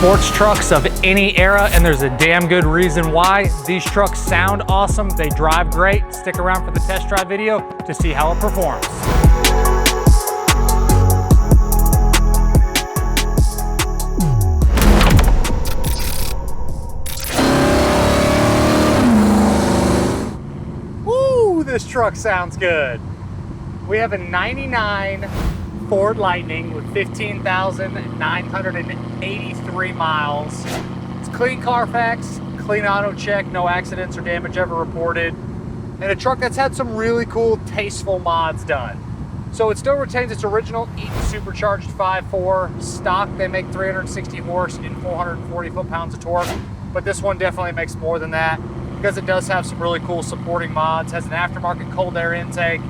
sports trucks of any era, and there's a damn good reason why. These trucks sound awesome, they drive great. Stick around for the test drive video to see how it performs. Woo, this truck sounds good. We have a 99 Ford Lightning with 15,983 miles. It's clean Carfax, clean auto check, no accidents or damage ever reported, and a truck that's had some really cool, tasteful mods done. So it still retains its original Eaton Supercharged 5.4 stock. They make 360 horse and 440 foot-pounds of torque, but this one definitely makes more than that because it does have some really cool supporting mods. Has an aftermarket cold air intake,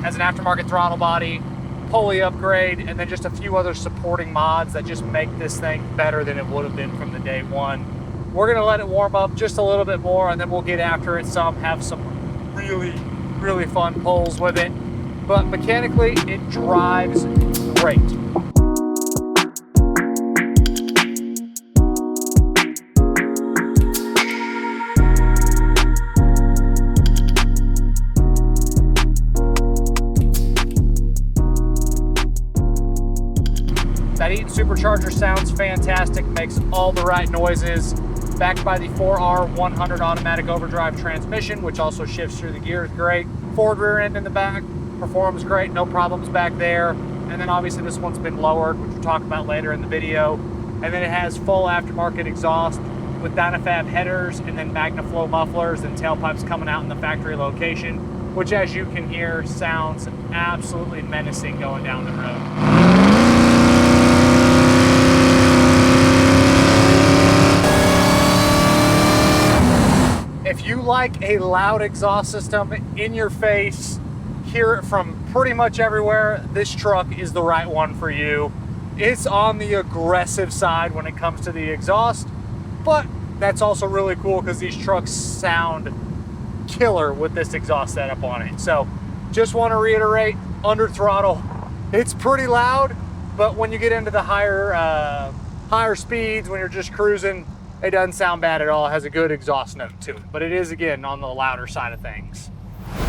has an aftermarket throttle body, pulley upgrade, and then just a few other supporting mods that just make this thing better than it would have been from the day one. We're gonna let it warm up just a little bit more, and then we'll get after it some, have some really fun pulls with it. But mechanically, it drives great. That Eaton Supercharger sounds fantastic, makes all the right noises. Backed by the 4R100 automatic overdrive transmission, which also shifts through the gears great. Ford rear end in the back, performs great, no problems back there. And then obviously this one's been lowered, which we'll talk about later in the video. And then it has full aftermarket exhaust with Dynafab headers and then Magnaflow mufflers and tailpipes coming out in the factory location, which as you can hear sounds absolutely menacing going down the road. If you like a loud exhaust system in your face, hear it from pretty much everywhere, this truck is the right one for you. It's on the aggressive side when it comes to the exhaust, but that's also really cool because these trucks sound killer with this exhaust setup on it. So just want to reiterate, under throttle, it's pretty loud, but when you get into the higher speeds, when you're just cruising, it doesn't sound bad at all. It has a good exhaust note to it, but it is, again, on the louder side of things.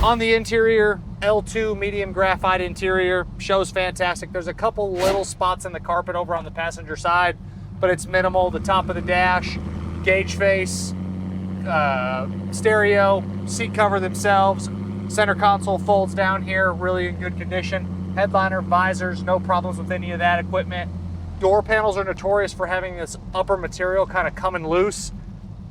On the interior, L2 medium graphite interior, shows fantastic. There's a couple little spots in the carpet over on the passenger side, but it's minimal. The top of the dash, gauge face, stereo, seat cover themselves, center console folds down here, really in good condition. Headliner, visors, no problems with any of that equipment. Door panels are notorious for having this upper material kind of coming loose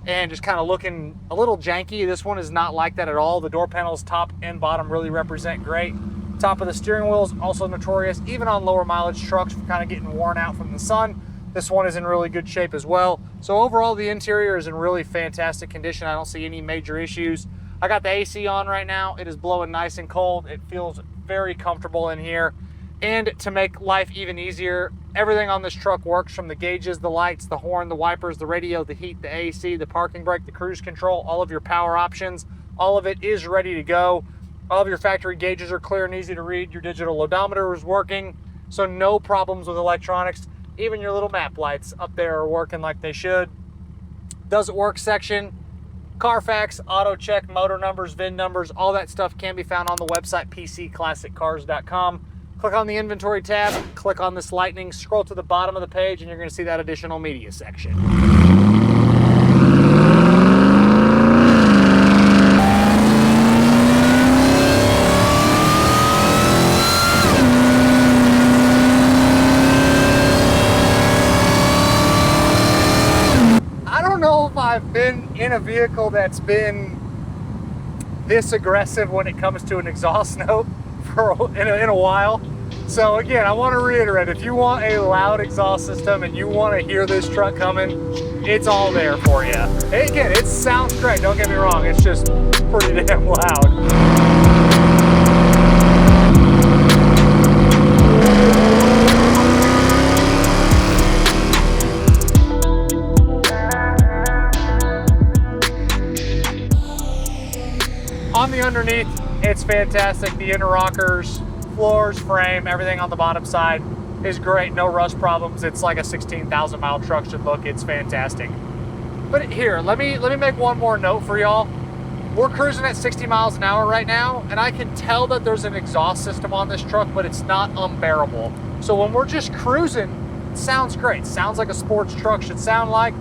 and just kind of looking a little janky. This one is not like that at all. The door panels, top and bottom, really represent great. Top of the steering wheel is also notorious, even on lower mileage trucks, for kind of getting worn out from the sun. This one is in really good shape as well. So overall, the interior is in really fantastic condition. I don't see any major issues. I got the AC on right now. It is blowing nice and cold. It feels very comfortable in here. And to make life even easier, everything on this truck works, from the gauges, the lights, the horn, the wipers, the radio, the heat, the AC, the parking brake, the cruise control, all of your power options. All of it is ready to go. All of your factory gauges are clear and easy to read. Your digital odometer is working, so no problems with electronics. Even your little map lights up there are working like they should. Does it work section, Carfax, auto check, motor numbers, VIN numbers, all that stuff can be found on the website pcclassiccars.com. Click on the inventory tab, click on this Lightning, scroll to the bottom of the page, and you're going to see that additional media section. I don't know if I've been in a vehicle that's been this aggressive when it comes to an exhaust note in a while. So again, I want to reiterate, if you want a loud exhaust system and you want to hear this truck coming, it's all there for you. Again, it sounds great, don't get me wrong, it's just pretty damn loud. On the underneath, it's fantastic. The interrockers, floors, frame, everything on the bottom side, is great, no rust problems. It's like a 16,000 mile truck should look. It's fantastic. But here, let me make one more note for y'all. We're cruising at 60 miles an hour right now, and I can tell that there's an exhaust system on this truck, but it's not unbearable. So when we're just cruising, it sounds great. Sounds like a sports truck should sound like,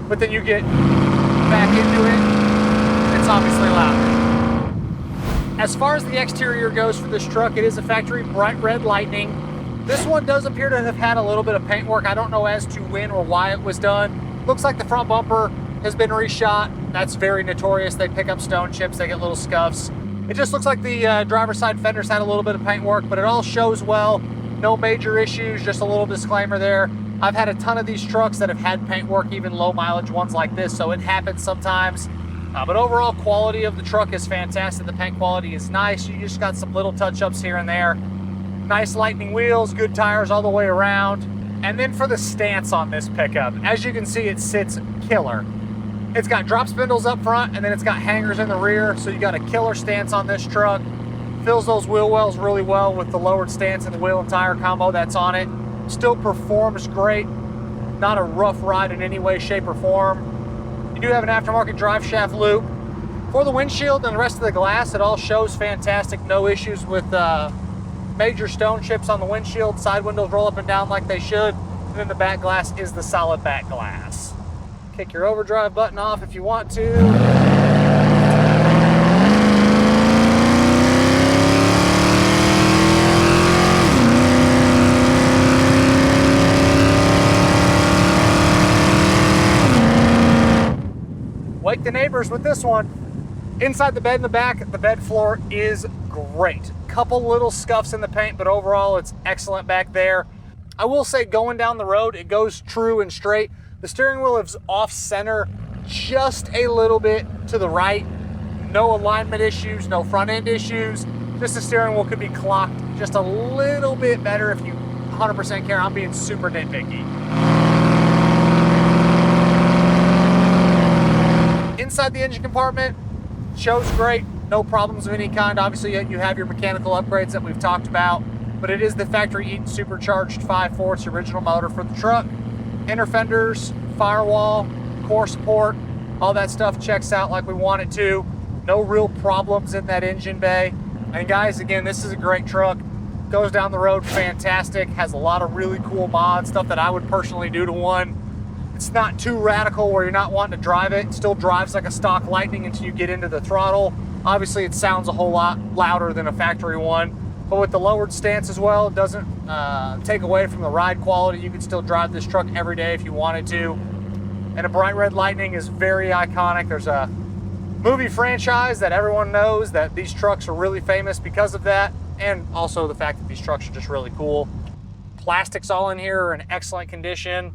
but then you get back into it, it's obviously louder. As far as the exterior goes for this truck, it is a factory bright red Lightning. This one does appear to have had a little bit of paint work. I don't know as to when or why it was done. Looks like the front bumper has been reshot. That's very notorious. They pick up stone chips, they get little scuffs. It just looks like the driver's side fenders had a little bit of paint work, but it all shows well. No major issues, just a little disclaimer there. I've had a ton of these trucks that have had paint work, even low mileage ones like this, so it happens sometimes. But overall quality of the truck is fantastic. The paint quality is nice. You just got some little touch-ups here and there. Nice Lightning wheels, good tires all the way around. And then for the stance on this pickup, as you can see, it sits killer. It's got drop spindles up front, and then it's got hangers in the rear, so you got a killer stance on this truck. Fills those wheel wells really well with the lowered stance and the wheel and tire combo that's on it. Still performs great. Not a rough ride in any way, shape, or form. You do have an aftermarket drive shaft loop. For the windshield and the rest of the glass, it all shows fantastic. No issues with major stone chips on the windshield. Side windows roll up and down like they should. And then the back glass is the solid back glass. Kick your overdrive button off if you want to. Wake the neighbors with this one. Inside the bed in the back, the bed floor is great. Couple little scuffs in the paint, but overall it's excellent back there. I will say going down the road, it goes true and straight. The steering wheel is off center just a little bit to the right. No alignment issues, no front end issues. Just the steering wheel could be clocked just a little bit better if you 100% care. I'm being super nitpicky. Inside the engine compartment, shows great. No problems of any kind. Obviously, you have your mechanical upgrades that we've talked about, but it is the factory Eaton Supercharged 5.4. It's the original motor for the truck. Inner fenders, firewall, core support, all that stuff checks out like we want it to. No real problems in that engine bay. And guys, again, this is a great truck. Goes down the road fantastic. Has a lot of really cool mods, stuff that I would personally do to one. It's not too radical where you're not wanting to drive it. It still drives like a stock Lightning until you get into the throttle. Obviously, it sounds a whole lot louder than a factory one. But with the lowered stance as well, it doesn't take away from the ride quality. You can still drive this truck every day if you wanted to. And a bright red Lightning is very iconic. There's a movie franchise that everyone knows that these trucks are really famous because of that, and also the fact that these trucks are just really cool. Plastics all in here are in excellent condition.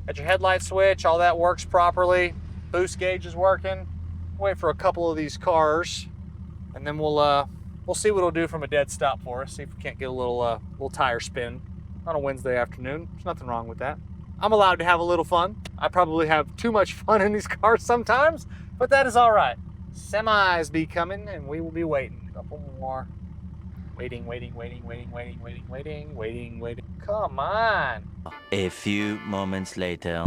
Got your headlight switch, all that works properly. Boost gauge is working. Wait for a couple of these cars, and then we'll see what it'll do from a dead stop for us. See if we can't get a little tire spin on a Wednesday afternoon. There's nothing wrong with that. I'm allowed to have a little fun. I probably have too much fun in these cars sometimes, but that is all right. Semis be coming, and we will be waiting. A couple more. Waiting. Come on. A few moments later.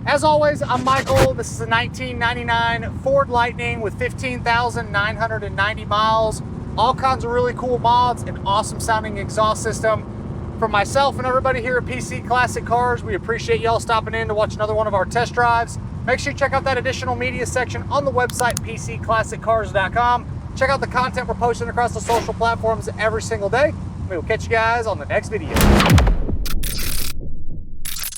As always, I'm Michael. This is a 1999 Ford Lightning with 15,990 miles. All kinds of really cool mods, an awesome sounding exhaust system. For myself and everybody here at PC Classic Cars, we appreciate y'all stopping in to watch another one of our test drives. Make sure you check out that additional media section on the website, pcclassiccars.com. Check out the content we're posting across the social platforms every single day. We will catch you guys on the next video.